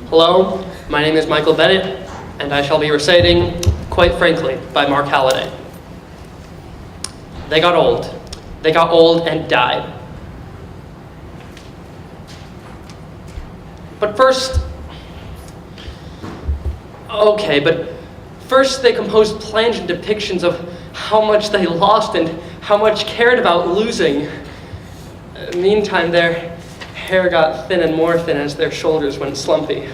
Hello, my name is Michael Bennett, and I shall be reciting Quite Frankly by Mark Halliday. They got old. They got old and died. But first they composed plangent depictions of how much they lost and how much cared about losing. Meantime, their hair got thin and more thin as their shoulders went slumpy.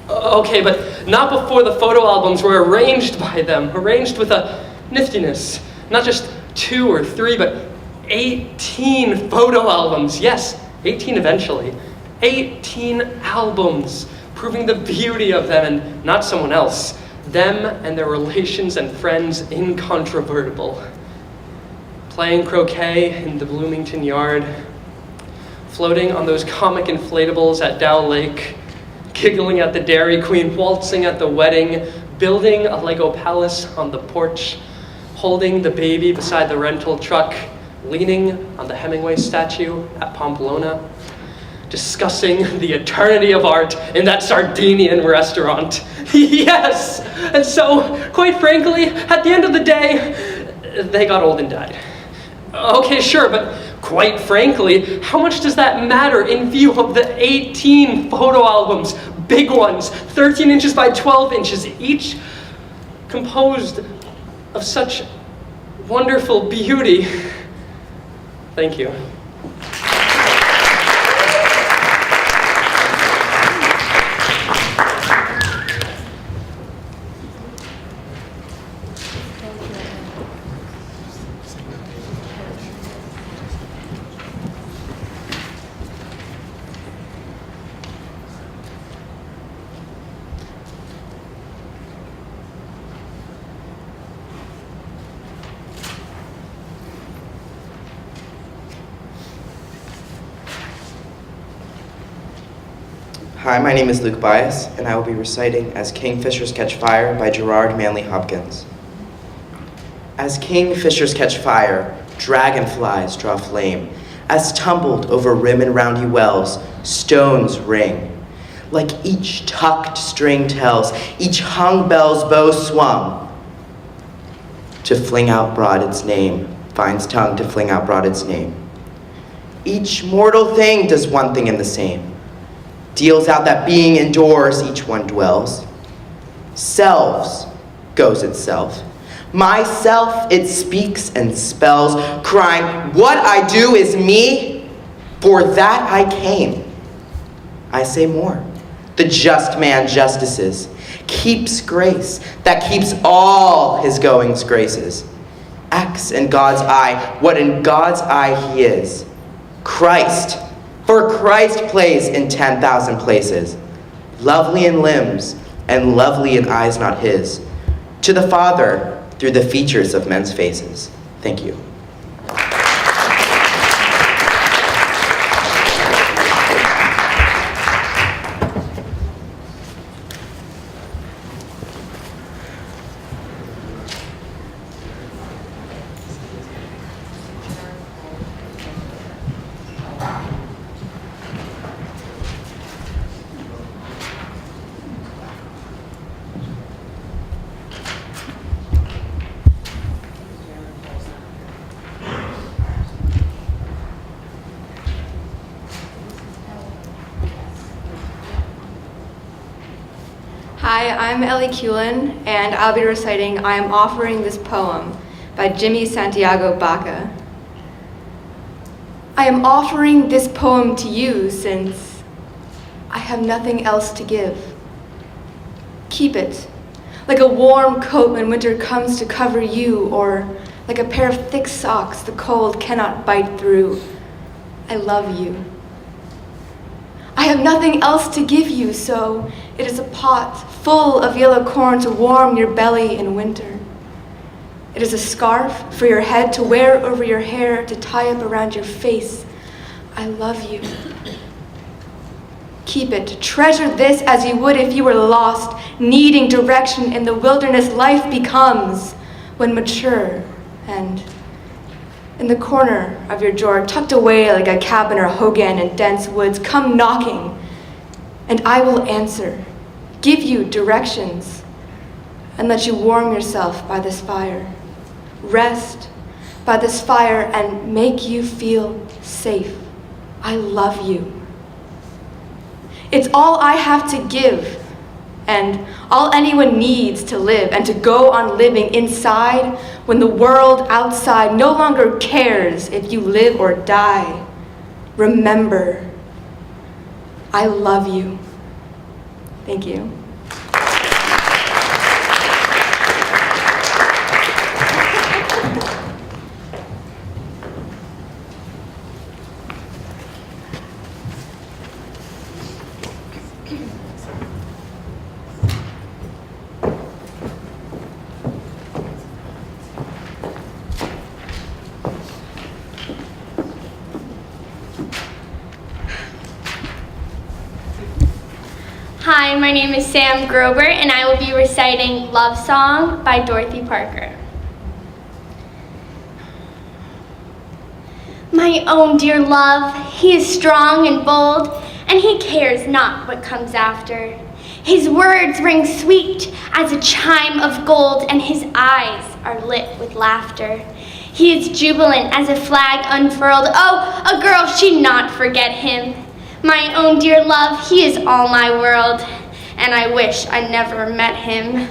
Okay, but not before the photo albums were arranged by them, arranged with a niftiness. Not just 2 or 3, but 18 photo albums. Yes, 18 eventually. 18 albums, proving the beauty of them and not someone else. Them and their relations and friends incontrovertible. Playing croquet in the Bloomington yard, floating on those comic inflatables at Dow Lake, giggling at the Dairy Queen, waltzing at the wedding, building a Lego palace on the porch, holding the baby beside the rental truck, leaning on the Hemingway statue at Pamplona, discussing the eternity of art in that Sardinian restaurant. Yes! And so, quite frankly, at the end of the day, they got old and died. Okay, sure, but quite frankly, how much does that matter in view of the 18 photo albums, big ones, 13 inches by 12 inches, each composed of such wonderful beauty? Thank you. Hi, my name is Luke Bias, and I will be reciting As Kingfishers Catch Fire by Gerard Manley Hopkins. As kingfishers catch fire, dragonflies draw flame. As tumbled over rim and roundy wells, stones ring. Like each tucked string tells, each hung bell's bow swung. To fling out broad its name, finds tongue to fling out broad its name. Each mortal thing does one thing and the same. Deals out that being indoors each one dwells. Selves goes itself. Myself it speaks and spells, crying, what I do is me, for that I came. I say more. The just man justices, keeps grace that keeps all his goings graces. Acts in God's eye what in God's eye he is. Christ. For Christ plays in 10,000 places, lovely in limbs and lovely in eyes not his, to the Father through the features of men's faces. Thank you. Hi, I'm Ellie and I'll be reciting I Am Offering This Poem by Jimmy Santiago Baca. I am offering this poem to you since I have nothing else to give. Keep it, like a warm coat when winter comes to cover you, or like a pair of thick socks the cold cannot bite through. I love you. I have nothing else to give you, so it is a pot full of yellow corn to warm your belly in winter. It is a scarf for your head to wear over your hair to tie up around your face. I love you. Keep it. Treasure this as you would if you were lost, needing direction in the wilderness life becomes when mature and in the corner of your drawer, tucked away like a cabin or hogan in dense woods, come knocking. and I will answer, give you directions, and let you warm yourself by this fire. Rest by this fire and make you feel safe. I love you. It's all I have to give, and all anyone needs to live and to go on living inside when the world outside no longer cares if you live or die. Remember, I love you. Thank you. Hi, my name is Sam Grober, and I will be reciting Love Song by Dorothy Parker. My own dear love, he is strong and bold, and he cares not what comes after. His words ring sweet as a chime of gold, and his eyes are lit with laughter. He is jubilant as a flag unfurled. Oh, a girl, she'd not forget him. My own dear love, he is all my world, and I wish I never met him.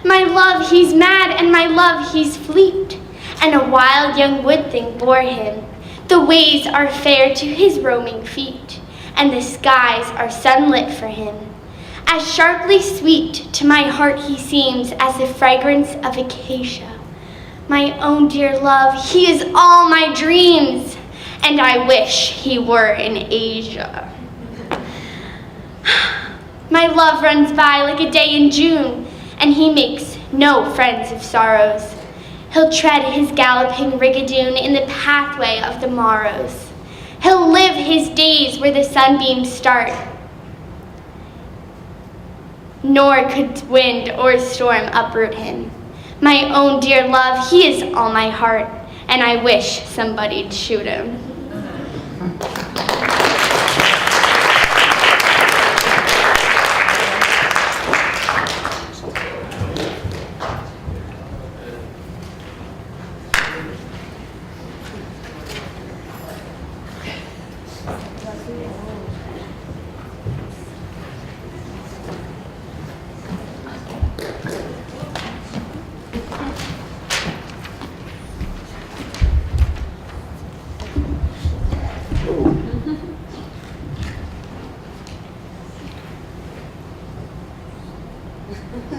My love, he's mad, and my love, he's fleet, and a wild young wood thing bore him. The ways are fair to his roaming feet, and the skies are sunlit for him. As sharply sweet to my heart he seems as the fragrance of acacia. My own dear love, he is all my dreams, and I wish he were in Asia. My love runs by like a day in June, and he makes no friends of sorrows. He'll tread his galloping rigadoon in the pathway of the morrows. He'll live his days where the sunbeams start, nor could wind or storm uproot him. My own dear love, he is all my heart, and I wish somebody'd shoot him.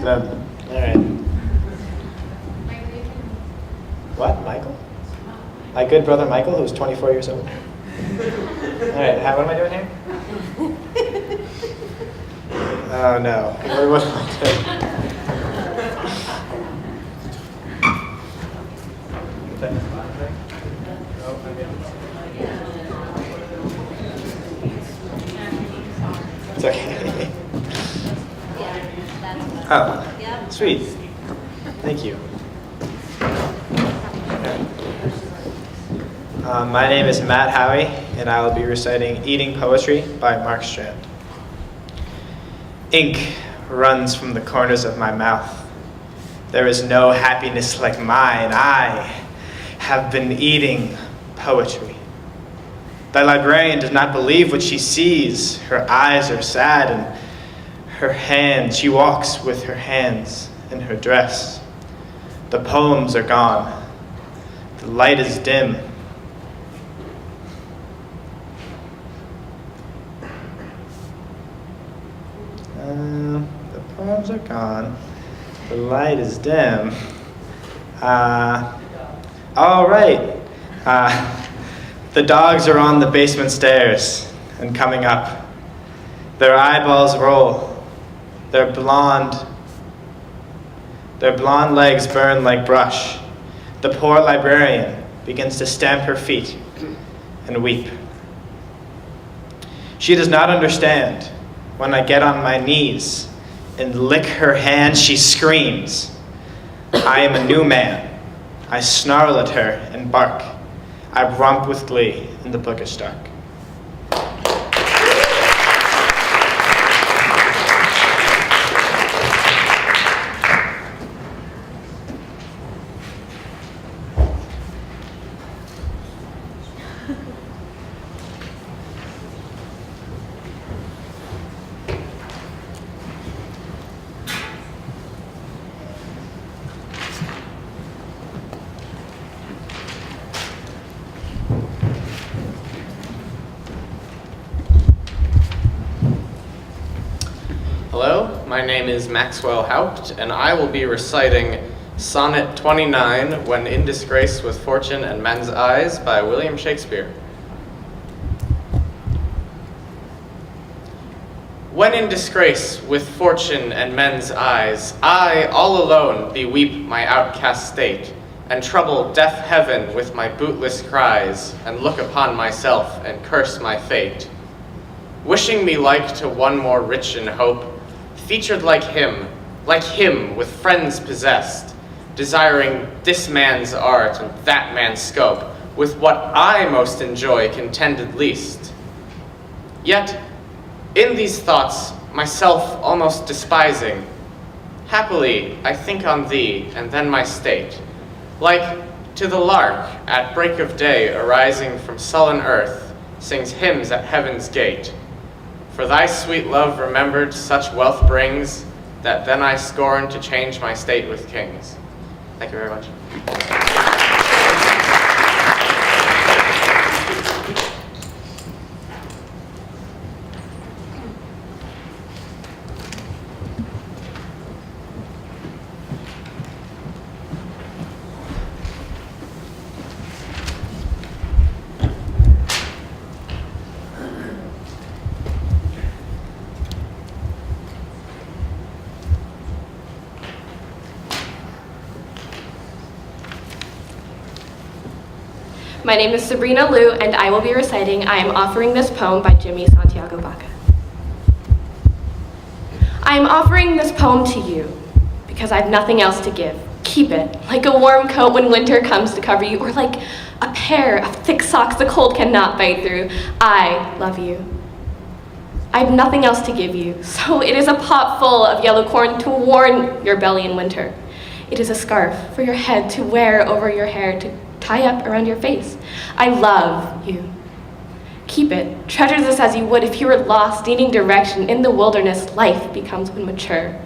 All right. What, Michael? My good brother Michael, who's 24 years old. All right, what am I doing here? Oh no, what am I doing? It's okay. Oh, sweet. Thank you. My name is Matt Howie, and I will be reciting Eating Poetry by Mark Strand. Ink runs from the corners of my mouth. There is no happiness like mine. I have been eating poetry. The librarian does not believe what she sees. Her eyes are sad, and her hands, she walks with her hands in her dress. The poems are gone. The light is dim. The poems are gone. The light is dim. All right. The dogs are on the basement stairs and coming up. Their eyeballs roll. Their blonde legs burn like brush. The poor librarian begins to stamp her feet and weep. She does not understand. When I get on my knees and lick her hand, she screams. I am a new man. I snarl at her and bark. I romp with glee in the bookish dark. my name is Maxwell House, and I will be reciting Sonnet 29, When in Disgrace with Fortune and Men's Eyes by William Shakespeare. When in disgrace with fortune and men's eyes, I, all alone, beweep my outcast state, and trouble deaf heaven with my bootless cries, and look upon myself and curse my fate. Wishing me like to one more rich in hope, featured like him with friends possessed, desiring this man's art and that man's scope, with what I most enjoy contended least. Yet, in these thoughts, myself almost despising, happily I think on thee and then my state, like to the lark at break of day arising from sullen earth, sings hymns at heaven's gate. For thy sweet love remembered such wealth brings, that then I scorn to change my state with kings. Thank you very much. My name is Sabrina Liu, and I will be reciting I Am Offering This Poem by Jimmy Santiago Baca. I am offering this poem to you because I have nothing else to give. Keep it, like a warm coat when winter comes to cover you, or like a pair of thick socks the cold cannot bite through. I love you. I have nothing else to give you, so it is a pot full of yellow corn to warm your belly in winter. It is a scarf for your head to wear over your hair to tie up around your face. I love you. Keep it. Treasure this as you would if you were lost, needing direction. In the wilderness, life becomes when mature.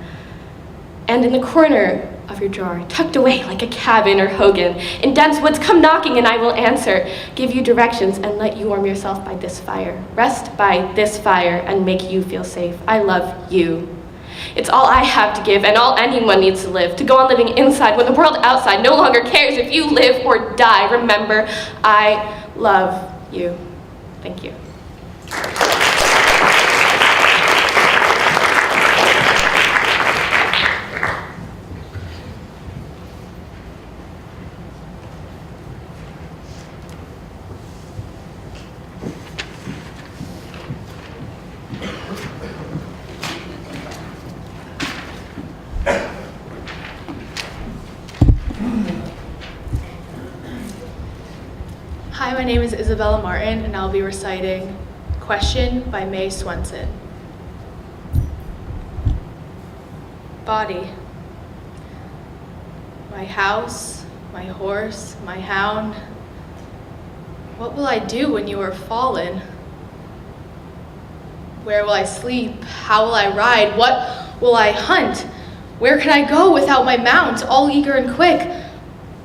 And in the corner of your drawer, tucked away like a cabin or hogan, in dense woods, come knocking and I will answer. Give you directions and let you warm yourself by this fire. Rest by this fire and make you feel safe. I love you. It's all I have to give and all anyone needs to live, to go on living inside when the world outside no longer cares if you live or die. Remember, I love you. Thank you. Hi, my name is Isabella Martin, and I'll be reciting Question by May Swenson. Body. My house, my horse, my hound. What will I do when you are fallen? Where will I sleep? How will I ride? What will I hunt? Where can I go without my mount, all eager and quick?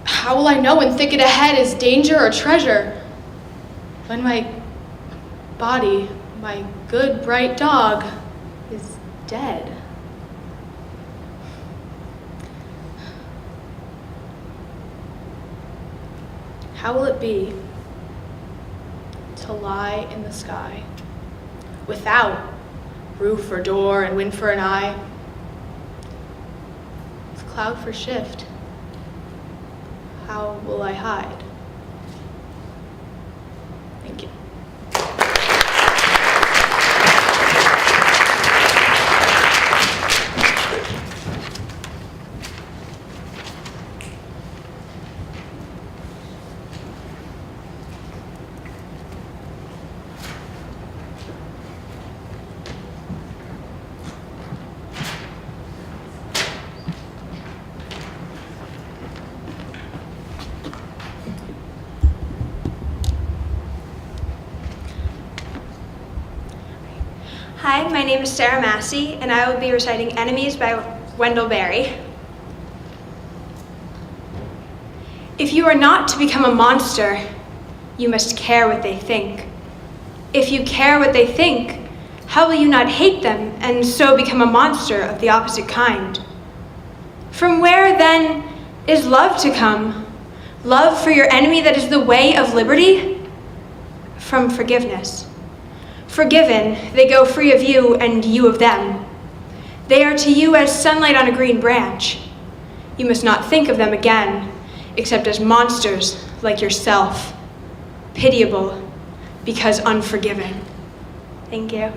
How will I know when thicket ahead is danger or treasure? When my body, my good bright dog, is dead. How will it be to lie in the sky without roof or door and wind for an eye, with cloud for shift? How will I hide? Thank you. Hi, my name is Sarah Massey, and I will be reciting Enemies by Wendell Berry. If you are not to become a monster, you must care what they think. If you care what they think, How will you not hate them and so become a monster of the opposite kind? From where, then, is love to come? Love for your enemy that is the way of liberty? From forgiveness. Forgiven, they go free of you and you of them. They are to you as sunlight on a green branch. You must not think of them again, except as monsters like yourself, pitiable because unforgiving. Thank you.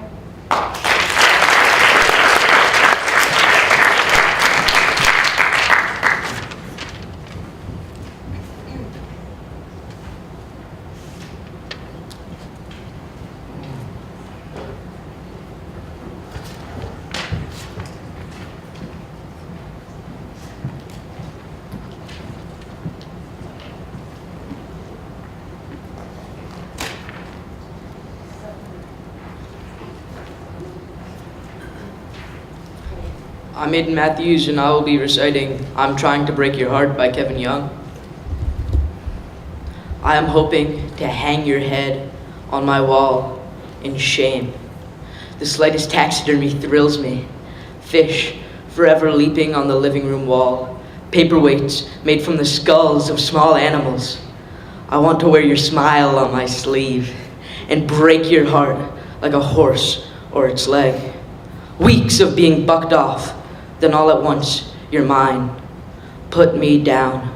I'm Aidan Mathews, and I will be reciting I'm Trying to Break Your Heart by Kevin Young. I am hoping to hang your head on my wall in shame. The slightest taxidermy thrills me. Fish forever leaping on the living room wall. Paperweights made from the skulls of small animals. I want to wear your smile on my sleeve and break your heart like a horse or its leg. Weeks of being bucked off, then all at once, you're mine. Put me down.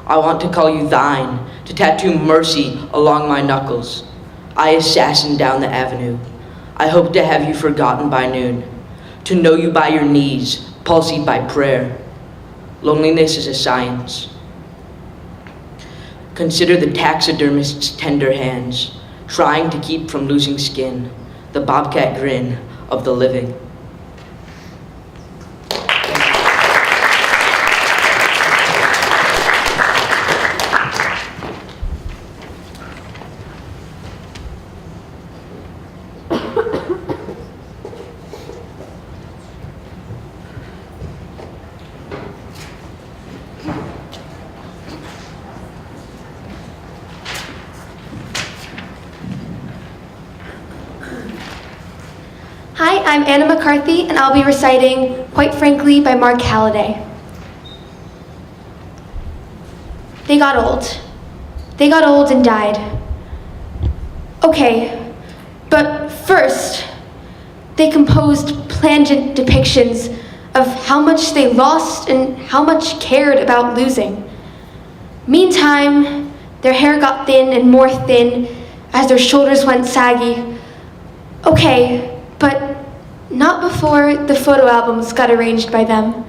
I want to call you thine, to tattoo mercy along my knuckles. I assassin down the avenue. I hope to have you forgotten by noon, to know you by your knees, palsied by prayer. Loneliness is a science. Consider the taxidermist's tender hands, trying to keep from losing skin, the bobcat grin of the living. Hi, I'm Anna McCarthy, and I'll be reciting Quite Frankly by Mark Halliday. They got old. They got old and died. Okay, but first, they composed plangent depictions of how much they lost and how much cared about losing. Meantime, their hair got thin and more thin as their shoulders went saggy. Okay, but not before the photo albums got arranged by them.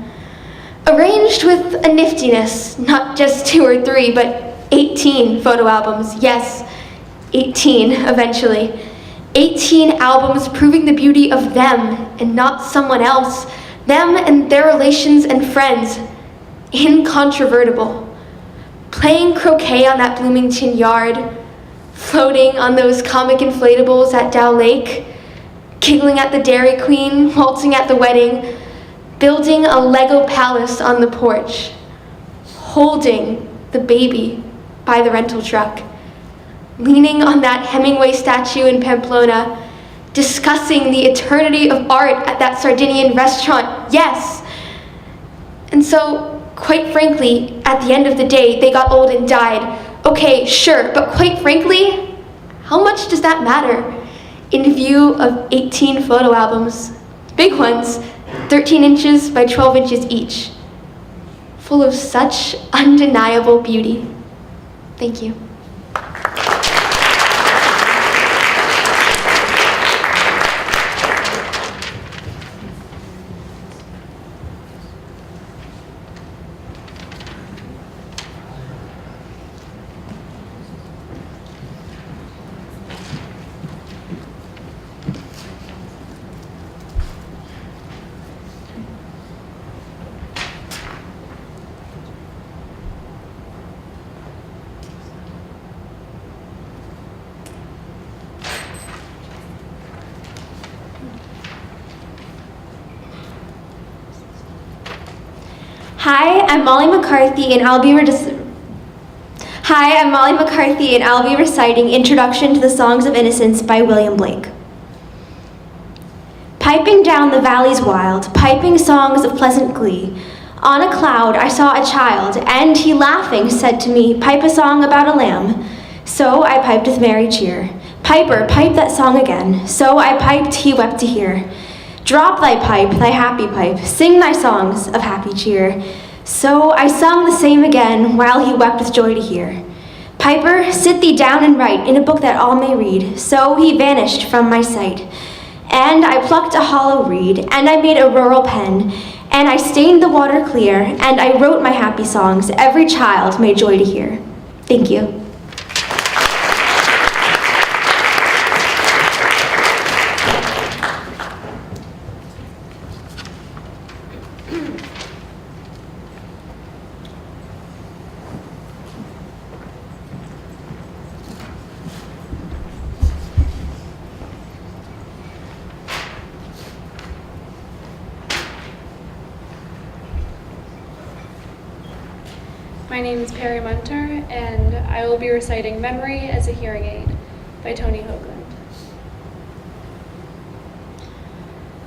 Arranged with a niftiness, not just 2 or 3, but 18 photo albums. Yes, 18 eventually. 18 albums proving the beauty of them and not someone else. Them and their relations and friends. Incontrovertible. Playing croquet on that Bloomington yard. Floating on those comic inflatables at Dow Lake. Giggling at the Dairy Queen, waltzing at the wedding, building a Lego palace on the porch, holding the baby by the rental truck, leaning on that Hemingway statue in Pamplona, discussing the eternity of art at that Sardinian restaurant, yes. And so, quite frankly, at the end of the day, they got old and died. Okay, sure, but quite frankly, how much does that matter? In view of 18 photo albums, big ones, 13 inches by 12 inches each, full of such undeniable beauty. Thank you. Hi, I'm Molly McCarthy, and I'll be reciting Introduction to the Songs of Innocence by William Blake. piping down the valleys wild, piping songs of pleasant glee. On a cloud I saw a child, and he laughing said to me, pipe a song about a lamb. So I piped with merry cheer. Piper, pipe that song again. So I piped, he wept to hear. Drop thy pipe, thy happy pipe, sing thy songs of happy cheer. So I sung the same again, while he wept with joy to hear. Piper, sit thee down and write in a book that all may read. So he vanished from my sight. And I plucked a hollow reed, and I made a rural pen, and I stained the water clear, and I wrote my happy songs every child may joy to hear. Thank you. My name is Munter, and I will be reciting Memory as a Hearing Aid by Tony Hoagland.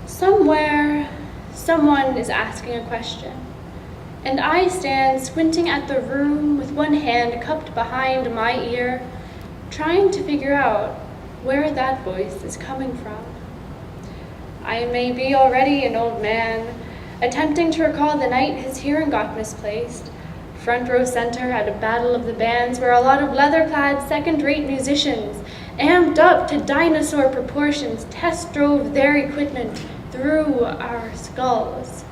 Somewhere, someone is asking a question, and I stand squinting at the room with one hand cupped behind my ear, trying to figure out where that voice is coming from. I may be already an old man, attempting to recall the night his hearing got misplaced, front row center at a battle of the bands where a lot of leather-clad second-rate musicians, amped up to dinosaur proportions, test drove their equipment through our skulls.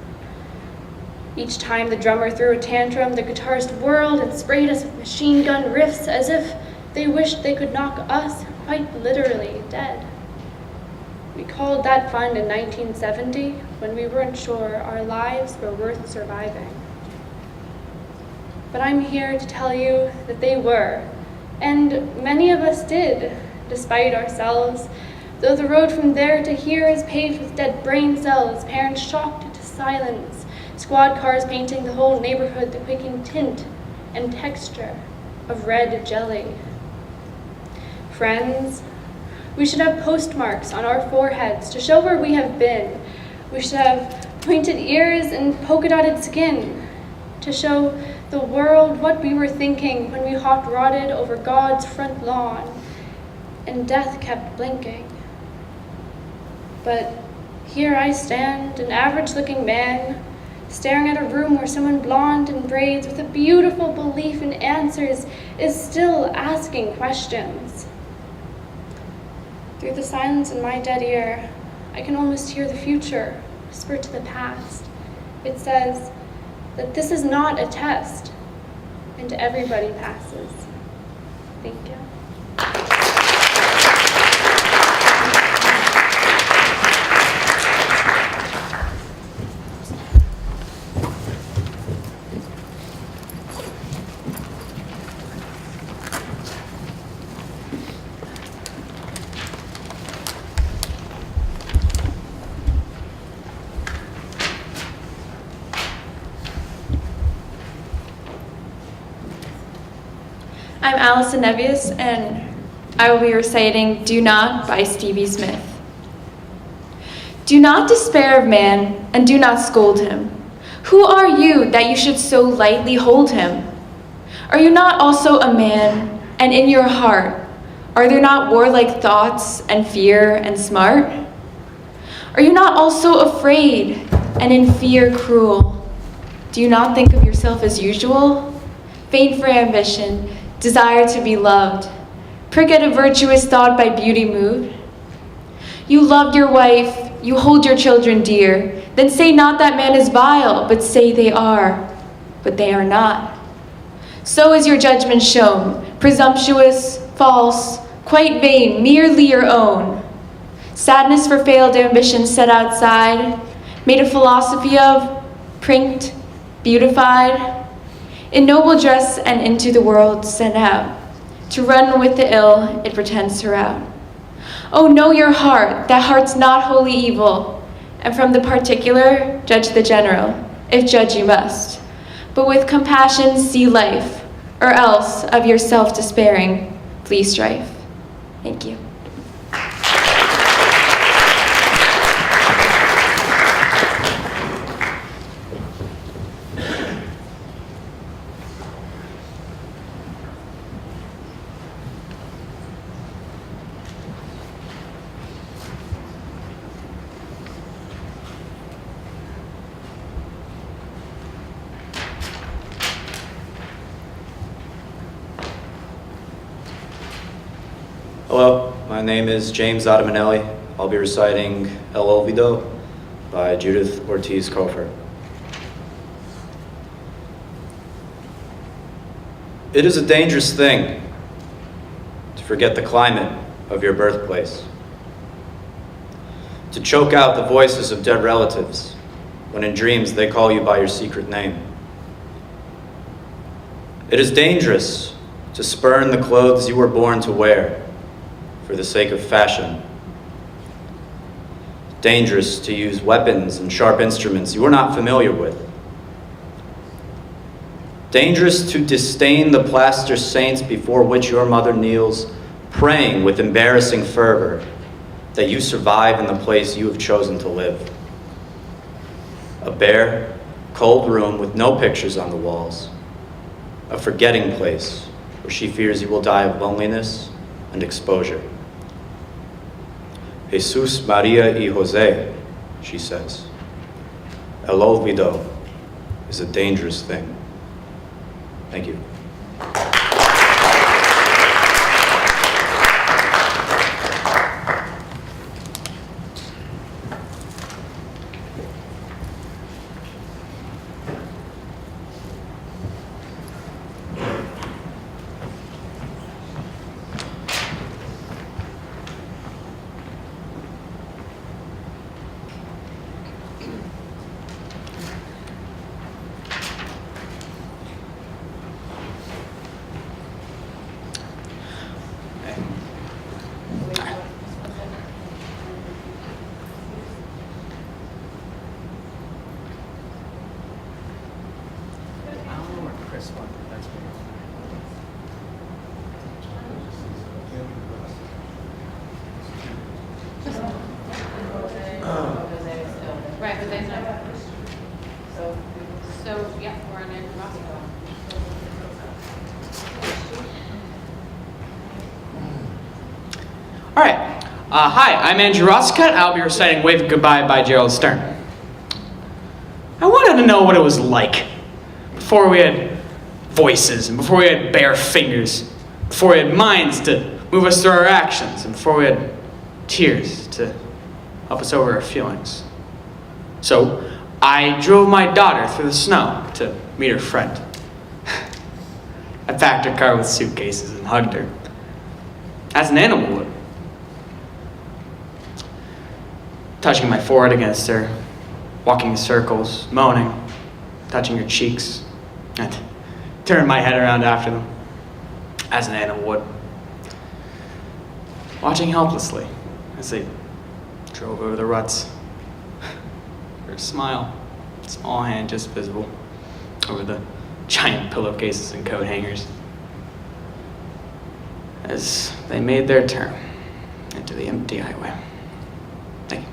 Each time the drummer threw a tantrum, the guitarist whirled and sprayed us with machine gun riffs as if they wished they could knock us quite literally dead. We called that fun in 1970 when we weren't sure our lives were worth surviving. But I'm here to tell you that they were, and many of us did, despite ourselves, though the road from there to here is paved with dead brain cells, parents shocked into silence, squad cars painting the whole neighborhood the quaking tint and texture of red jelly. Friends, we should have postmarks on our foreheads to show where we have been. We should have pointed ears and polka-dotted skin to show the world what we were thinking when we hot-rodded over God's front lawn and death kept blinking. But here I stand, an average-looking man, staring at a room where someone blonde in braids with a beautiful belief in answers is still asking questions. Through the silence in my dead ear, I can almost hear the future whisper to the past. It says that this is not a test, and everybody passes. Thank you. I'm Allison Nevius, and I will be reciting Do Not by Stevie Smith. Do not despair of man, and do not scold him. Who are you that you should so lightly hold him? Are you not also a man, and in your heart, are there not warlike thoughts and fear and smart? Are you not also afraid, and in fear cruel? Do you not think of yourself as usual? Faint for ambition, desire to be loved, prick at a virtuous thought by beauty moved. You loved your wife, you hold your children dear, then say not that man is vile, but say they are, but they are not. So is your judgment shown, presumptuous, false, quite vain, merely your own. Sadness for failed ambition set outside, made a philosophy of, prinked, beautified, in noble dress and into the world sent out, to run with the ill it pretends to rout. Oh, know your heart, that heart's not wholly evil, and from the particular judge the general, if judge you must. But with compassion see life, or else of yourself despairing, flee strife. Thank you. Hello, my name is James Adamanelli. I'll be reciting El Olvido by Judith Ortiz Cofer. It is a dangerous thing to forget the climate of your birthplace, to choke out the voices of dead relatives when in dreams they call you by your secret name. It is dangerous to spurn the clothes you were born to wear for the sake of fashion. Dangerous to use weapons and sharp instruments you are not familiar with. Dangerous to disdain the plaster saints before which your mother kneels, praying with embarrassing fervor that you survive in the place you have chosen to live. A bare, cold room with no pictures on the walls. A forgetting place where she fears you will die of loneliness and exposure. Jesus, Maria y Jose, she says. El olvido is a dangerous thing. Thank you. Hi, I'm Andrew Rosscutt. I'll be reciting Wave Goodbye by Gerald Stern. I wanted to know what it was like before we had voices, and before we had bare fingers, before we had minds to move us through our actions, and before we had tears to help us over our feelings. So I drove my daughter through the snow to meet her friend. I packed her car with suitcases and hugged her, as an animal would. Touching my forehead against her, walking in circles, moaning, touching her cheeks, and turning my head around after them, as an animal would. Watching helplessly as they drove over the ruts. Her smile, small hand just visible over the giant pillowcases and coat hangers, as they made their turn into the empty highway. Thank you.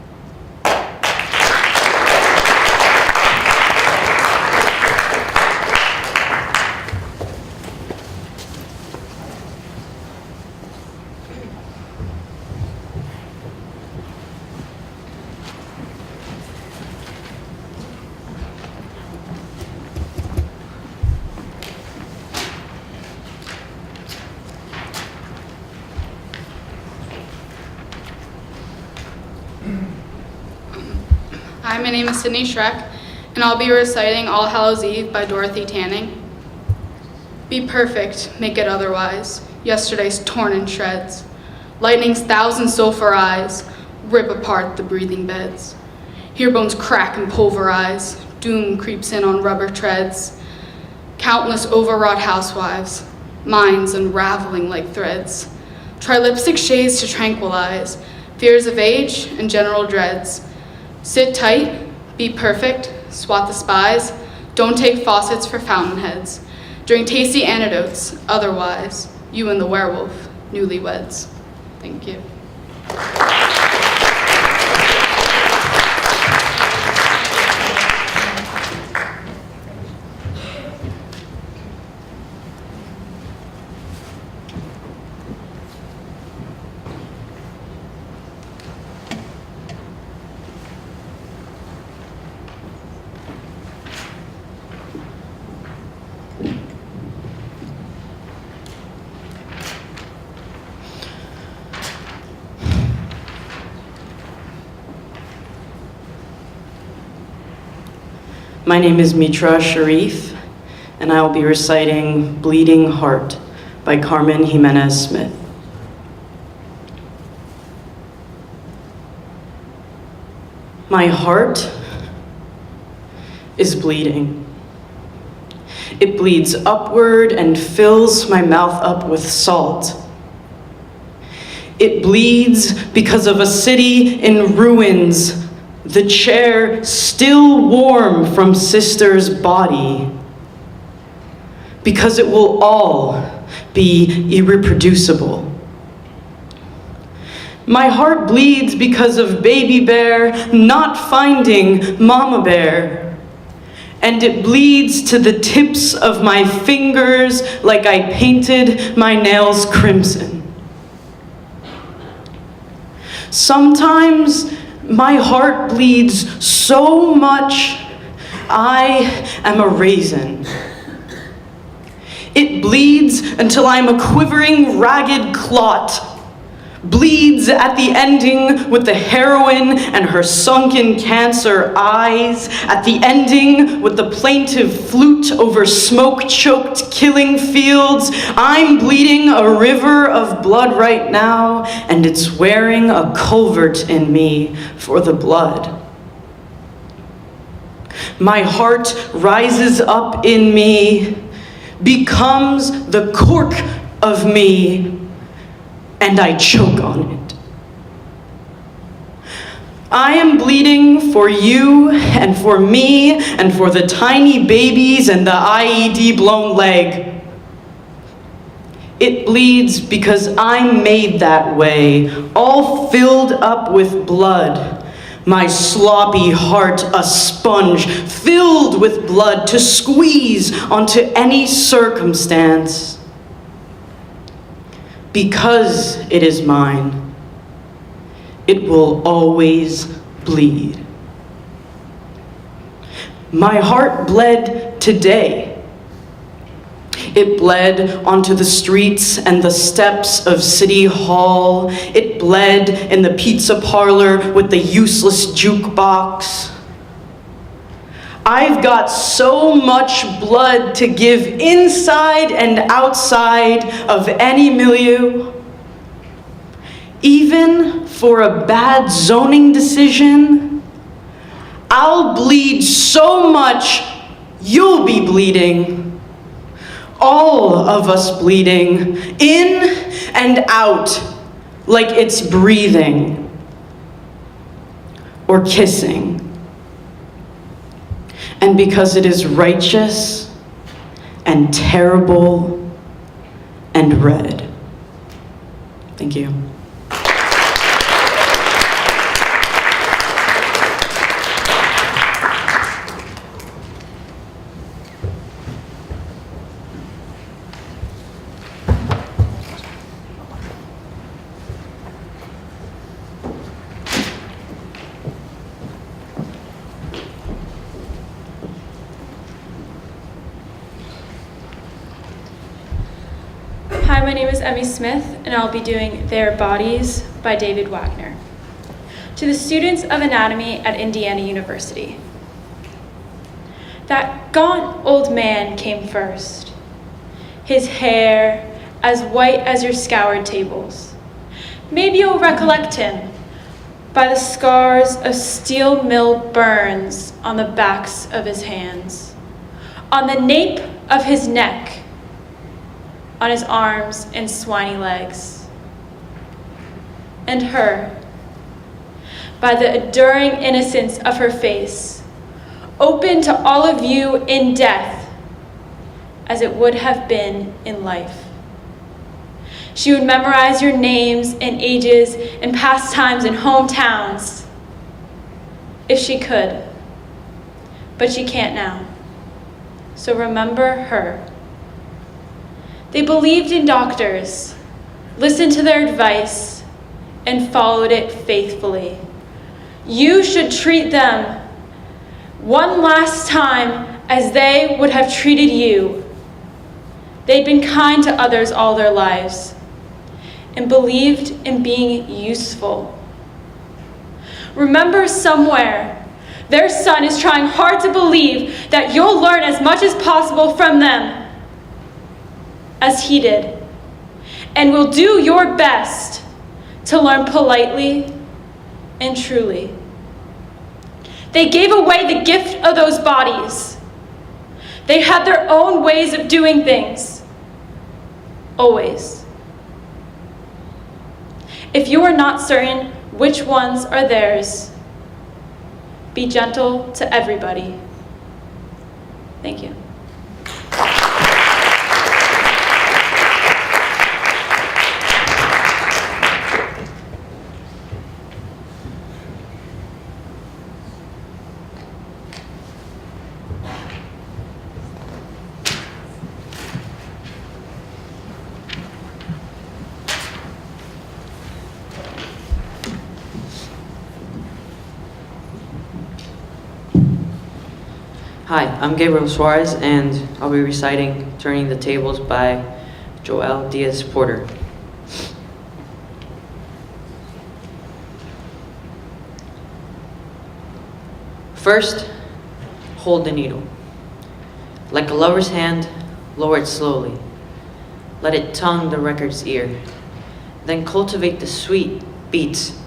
Hi, my name is Sydney Schreck, and I'll be reciting All Hallows Eve by Dorothy Tanning. Be perfect, make it otherwise. Yesterday's torn in shreds. Lightning's thousand sulfur eyes rip apart the breathing beds. Hear bones crack and pulverize. Doom creeps in on rubber treads. Countless overwrought housewives, minds unraveling like threads. Try lipstick shades to tranquilize fears of age and general dreads. Sit tight, be perfect, swat the spies. Don't take faucets for fountainheads. Drink tasty antidotes, otherwise, you and the werewolf, newlyweds. Thank you. My name is Mitra Sharif, and I will be reciting Bleeding Heart by Carmen Jimenez Smith. My heart is bleeding. It bleeds upward and fills my mouth up with salt. It bleeds because of a city in ruins, the chair still warm from sister's body, because it will all be irreproducible. My heart bleeds because of baby bear not finding mama bear, and it bleeds to the tips of my fingers like I painted my nails crimson. Sometimes my heart bleeds so much I am a raisin. It bleeds until I'm a quivering, ragged clot. Bleeds at the ending with the heroine and her sunken cancer eyes. At the ending with the plaintive flute over smoke-choked killing fields. I'm bleeding a river of blood right now, and it's wearing a culvert in me for the blood. My heart rises up in me, becomes the cork of me, and I choke on it. I am bleeding for you and for me and for the tiny babies and the IED blown leg. It bleeds because I'm made that way, all filled up with blood. My sloppy heart a sponge filled with blood to squeeze onto any circumstance. Because it is mine, it will always bleed. My heart bled today. It bled onto the streets and the steps of City Hall. It bled in the pizza parlor with the useless jukebox. I've got so much blood to give inside and outside of any milieu. Even for a bad zoning decision, I'll bleed so much you'll be bleeding. All of us bleeding, in and out, like it's breathing or kissing. And because it is righteous and terrible and red. Thank you. Hi, my name is Emmy Smith, and I'll be doing Their Bodies by David Wagner. To the students of anatomy at Indiana University. That gaunt old man came first, his hair as white as your scoured tables. Maybe you'll recollect him by the scars of steel mill burns on the backs of his hands, on the nape of his neck, on his arms and swiny legs. And her, by the adoring innocence of her face, open to all of you in death, as it would have been in life. She would memorize your names and ages and pastimes and hometowns, if she could, but she can't now. So remember her. They believed in doctors, listened to their advice, and followed it faithfully. You should treat them one last time as they would have treated you. They'd been kind to others all their lives and believed in being useful. Remember somewhere Their son is trying hard to believe that you'll learn as much as possible from them as he did, and will do your best to learn politely and truly. They gave away the gift of those bodies. They had their own ways of doing things, always. If you are not certain which ones are theirs, be gentle to everybody. Thank you. Hi, I'm Gabriel Suarez, and I'll be reciting Turning the Tables by Joel Diaz Porter. First, hold the needle. Like a lover's hand, lower it slowly. Let it tongue the record's ear. Then cultivate the sweet beats,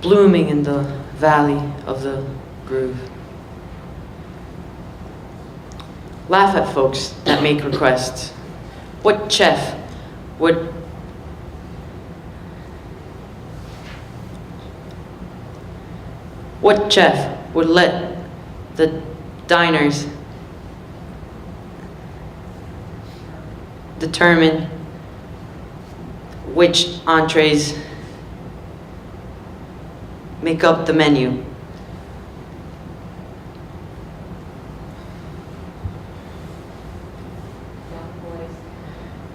blooming in the valley of the groove. Laugh at folks that make requests. What chef would let the diners determine which entrees make up the menu?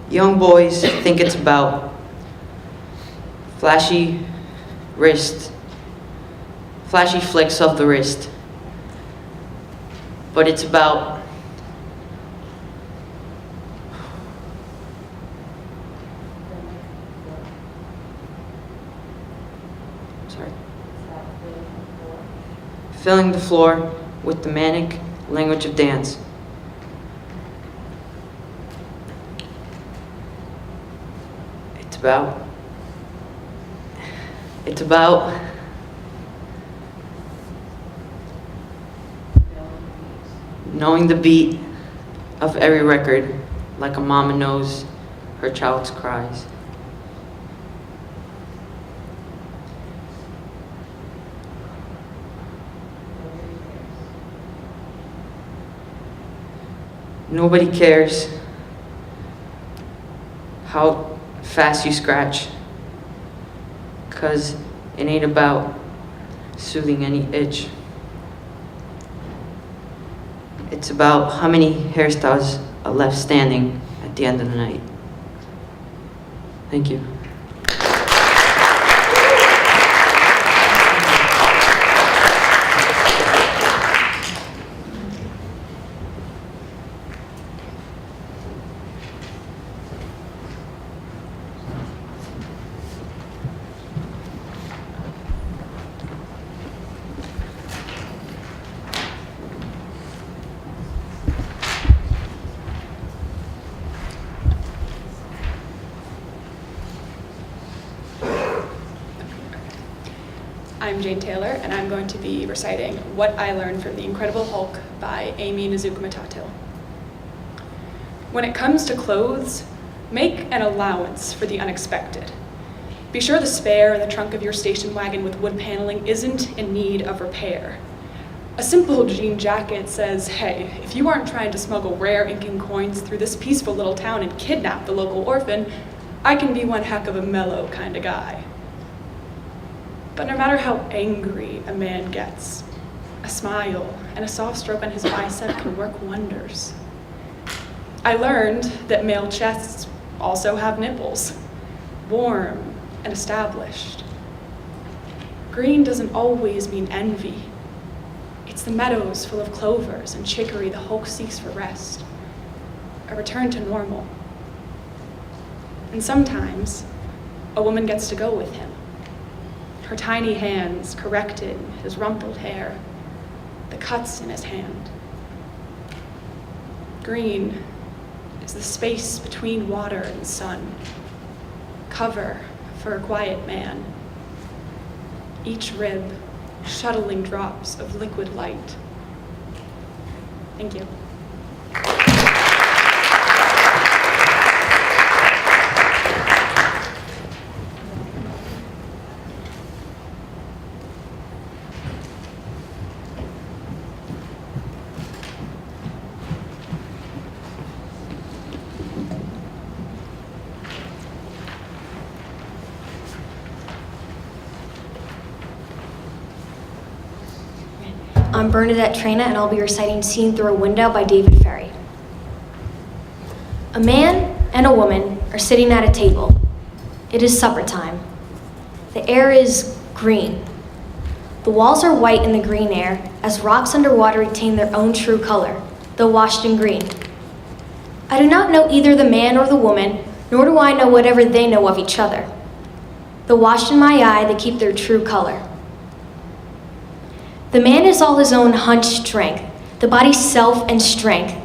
Young boys think it's about flashy flicks of the wrist. But it's about filling the floor with the manic language of dance. It's about knowing the beat of every record like a mama knows her child's cries. Nobody cares how fast you scratch, 'cause it ain't about soothing any itch. It's about how many hairstyles are left standing at the end of the night. Thank you. I'm Jane Taylor, and I'm going to be reciting What I Learned from the Incredible Hulk by Amy Nizuka Matatil. When it comes to clothes, make an allowance for the unexpected. Be sure the spare in the trunk of your station wagon with wood paneling isn't in need of repair. A simple jean jacket says, hey, if you aren't trying to smuggle rare inking coins through this peaceful little town and kidnap the local orphan, I can be one heck of a mellow kind of guy. But no matter how angry a man gets, a smile and a soft stroke on his bicep can work wonders. I learned that male chests also have nipples, warm and established. Green doesn't always mean envy. It's the meadows full of clovers and chicory the Hulk seeks for rest, a return to normal. And sometimes, a woman gets to go with him. Her tiny hands correcting his rumpled hair, the cuts in his hand. Green is the space between water and sun, cover for a quiet man. Each rib shuttling drops of liquid light. Thank you. I'm Bernadette Traina, and I'll be reciting Seen Through a Window by David Ferry. A man and a woman are sitting at a table. It is supper time. The air is green. The walls are white in the green air, as rocks underwater retain their own true color, though washed in green. I do not know either the man or the woman, nor do I know whatever they know of each other. Though washed in my eye, they keep their true color. The man is all his own hunched strength, the body's self and strength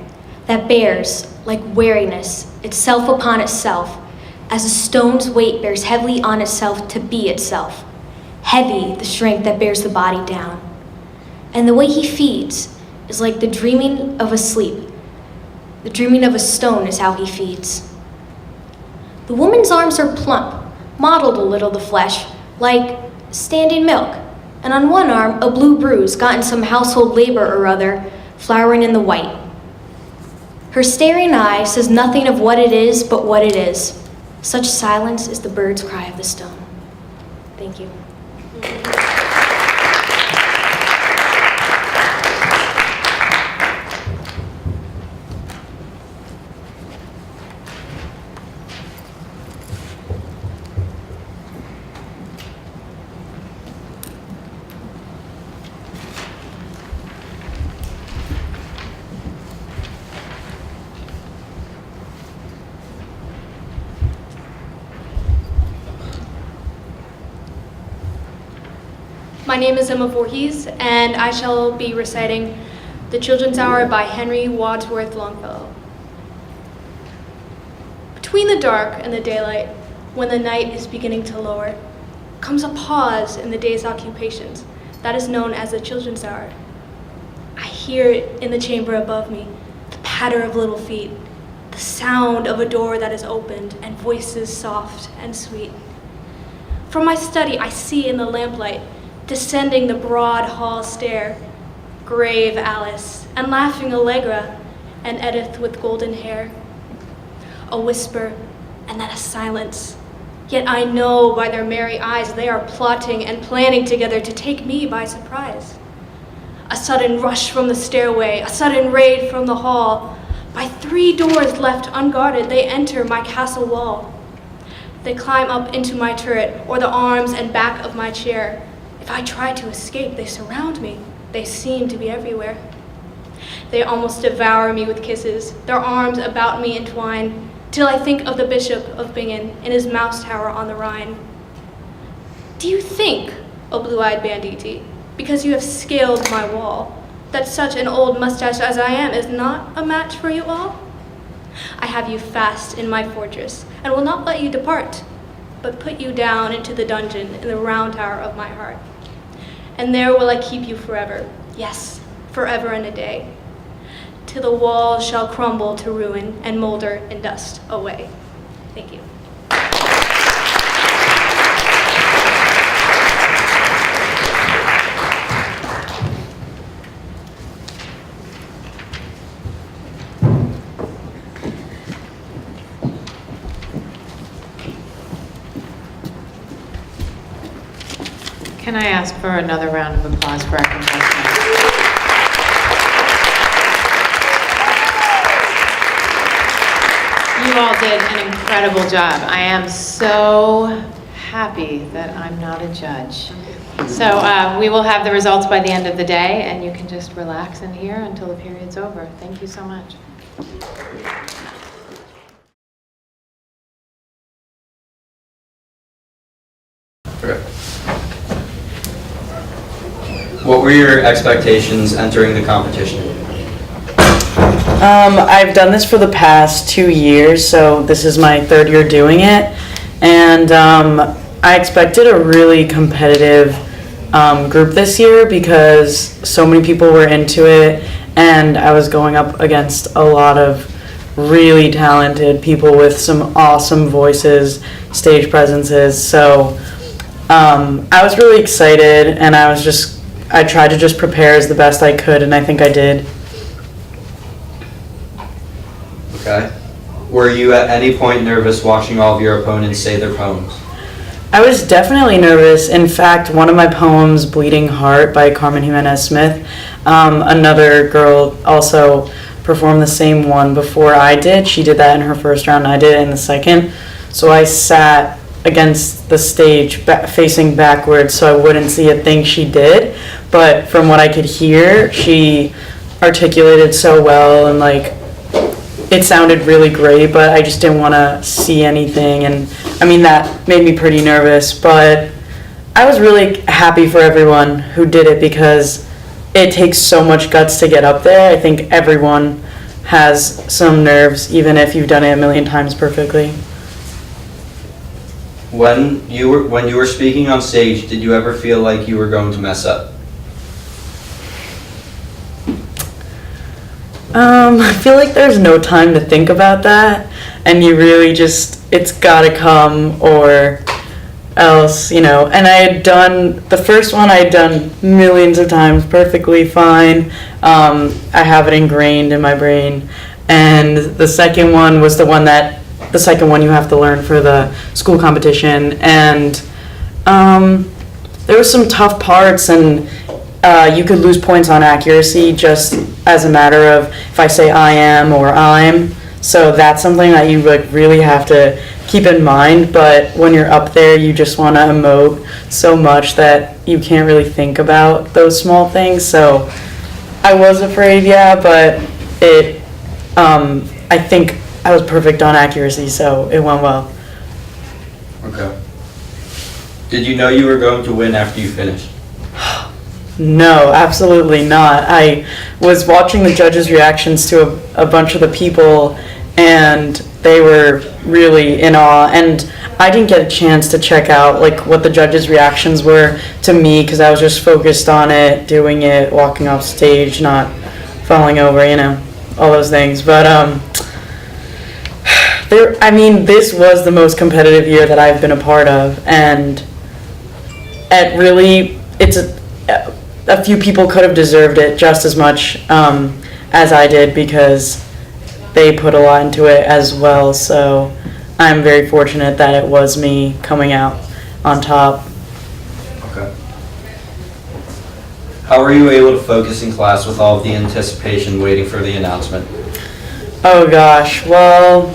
that bears, like weariness, itself upon itself, as a stone's weight bears heavily on itself to be itself. Heavy, the strength that bears the body down. And the way he feeds is like the dreaming of a sleep. The dreaming of a stone is how he feeds. The woman's arms are plump, mottled a little the flesh, like standing milk. And on one arm, a blue bruise got in some household labor or other, flowering in the white. Her staring eye says nothing of what it is, but what it is. Such silence is the bird's cry of the stone. Thank you. My name is Emma Voorhees, and I shall be reciting The Children's Hour by Henry Wadsworth Longfellow. Between the dark and the daylight, when the night is beginning to lower, comes a pause in the day's occupations that is known as the children's hour. I hear it in the chamber above me, the patter of little feet, the sound of a door that is opened, and voices soft and sweet. From my study, I see in the lamplight, descending the broad hall stair, grave Alice, and laughing Allegra, and Edith with golden hair. A whisper, and then a silence. Yet I know by their merry eyes they are plotting and planning together to take me by surprise. A sudden rush from the stairway, a sudden raid from the hall. By 3 doors left unguarded, they enter my castle wall. They climb up into my turret, or the arms and back of my chair. If I try to escape, they surround me. They seem to be everywhere. They almost devour me with kisses, their arms about me entwine, till I think of the Bishop of Bingen in his mouse tower on the Rhine. Do you think, O blue-eyed banditti, because you have scaled my wall, that such an old mustache as I am is not a match for you all? I have you fast in my fortress, and will not let you depart, but put you down into the dungeon in the round tower of my heart. And there will I keep you forever, yes, forever and a day, till the walls shall crumble to ruin and molder in dust away. Thank you. Can I ask for another round of applause for our contestants? You all did an incredible job. I am so happy that I'm not a judge. So we will have the results by the end of the day, and you can just relax in here until the period's over. Thank you so much. Okay. What were your expectations entering the competition? I've done this for the past 2 years, so this is my third year doing it. And I expected a really competitive group this year because so many people were into it, and I was going up against a lot of really talented people with some awesome voices, stage presences. So I was really excited, and I tried to just prepare as the best I could, and I think I did. Okay. Were you at any point nervous watching all of your opponents say their poems? I was definitely nervous. In fact, one of my poems, Bleeding Heart by Carmen Jimenez Smith, another girl also performed the same one before I did. She did that in her first round, and I did it in the second. So I sat against the stage facing backwards so I wouldn't see a thing she did. But from what I could hear, she articulated so well, and it sounded really great, but I just didn't want to see anything. And I mean, that made me pretty nervous, but I was really happy for everyone who did it because it takes so much guts to get up there. I think everyone has some nerves, even if you've done it a million times perfectly. When you were speaking on stage, did you ever feel like you were going to mess up? I feel like there's no time to think about that, and you really it's gotta come or else, and I had done, the first one I had done millions of times perfectly fine. I have it ingrained in my brain, and the second one was the second one you have to learn for the school competition, and there was some tough parts, and you could lose points on accuracy just as a matter of if I say I am or I'm. So that's something that you really have to keep in mind. But when you're up there, you just want to emote so much that you can't really think about those small things. So I was afraid, yeah, but I think I was perfect on accuracy, so it went well. Okay. Did you know you were going to win after you finished? No, absolutely not. I was watching the judges' reactions to a bunch of the people, and they were really in awe. And I didn't get a chance to check out what the judges' reactions were to me because I was just focused on it, doing it, walking off stage, not falling over, all those things. But this was the most competitive year that I've been a part of, and a few people could have deserved it just as much as I did because they put a lot into it as well. So I'm very fortunate that it was me coming out on top. Okay. How were you able to focus in class with all of the anticipation waiting for the announcement? Oh gosh, well...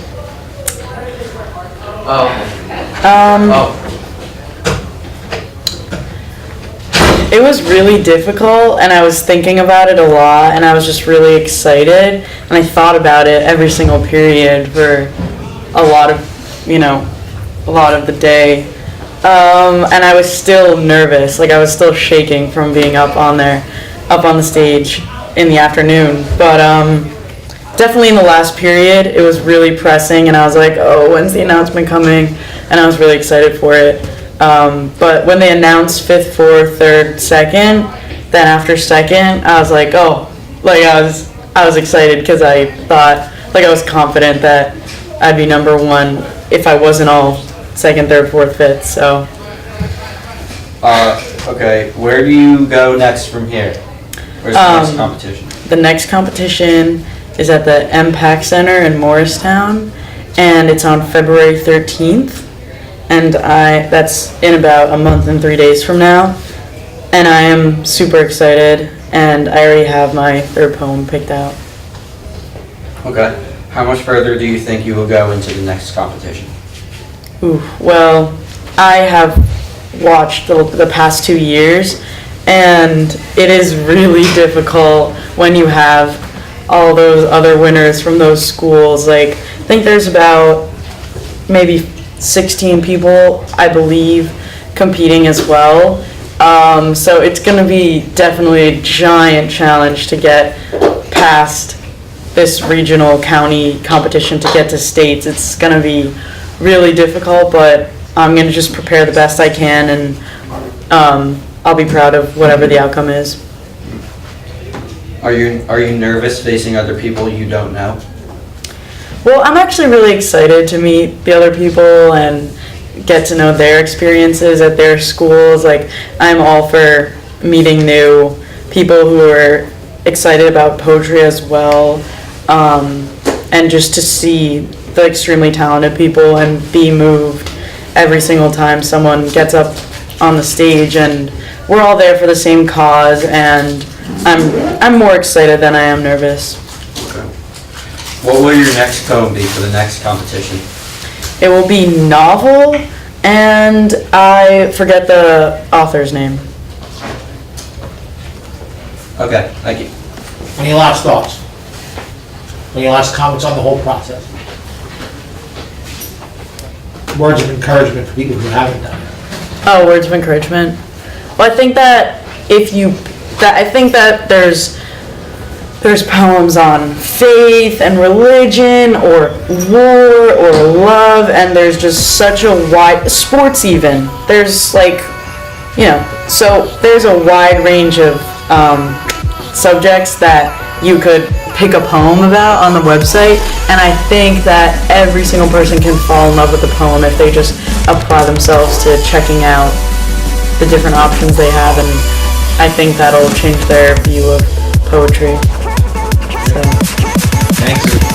It was really difficult, and I was thinking about it a lot, and I was just really excited, and I thought about it every single period for a lot of the day. And I was still nervous, I was still shaking from being up on the stage in the afternoon. But definitely in the last period, it was really pressing, and I was like, oh, when's the announcement coming? And I was really excited for it. But when they announced 5th, 4th, 3rd, 2nd, then after 2nd, I was like, I was excited because I thought, I was confident that I'd be number 1 if I wasn't all 2nd, 3rd, 4th, 5th, so. Okay, where do you go next from here? Where's the next competition? The next competition is at the MPAC Center in Morristown, and it's on February 13th. And that's in about a month and 3 days from now. And I am super excited, and I already have my third poem picked out. Okay. How much further do you think you will go into the next competition? Well, I have watched the past 2 years, and it is really difficult when you have all those other winners from those schools. I think there's about maybe 16 people, I believe, competing as well. So it's going to be definitely a giant challenge to get past this regional county competition to get to states. It's going to be really difficult, but I'm going to just prepare the best I can, and I'll be proud of whatever the outcome is. Are you nervous facing other people you don't know? Well, I'm actually really excited to meet the other people and get to know their experiences at their schools. Like, I'm all for meeting new people who are excited about poetry as well, and just to see the extremely talented people and be moved every single time someone gets up on the stage. And we're all there for the same cause, and I'm more excited than I am nervous. Okay. What will your next poem be for the next competition? It will be novel, and I forget the author's name. Okay, thank you. Any last thoughts? Any last comments on the whole process? Words of encouragement for people who haven't done it. Oh, words of encouragement. Well, I think that there's poems on faith and religion, or war, or love, and there's just such a wide, sports even. There's like, so there's a wide range of subjects that you could pick a poem about on the website, and I think that every single person can fall in love with the poem if they just apply themselves to checking out the different options they have, and I think that'll change their view of poetry. So. Thanks.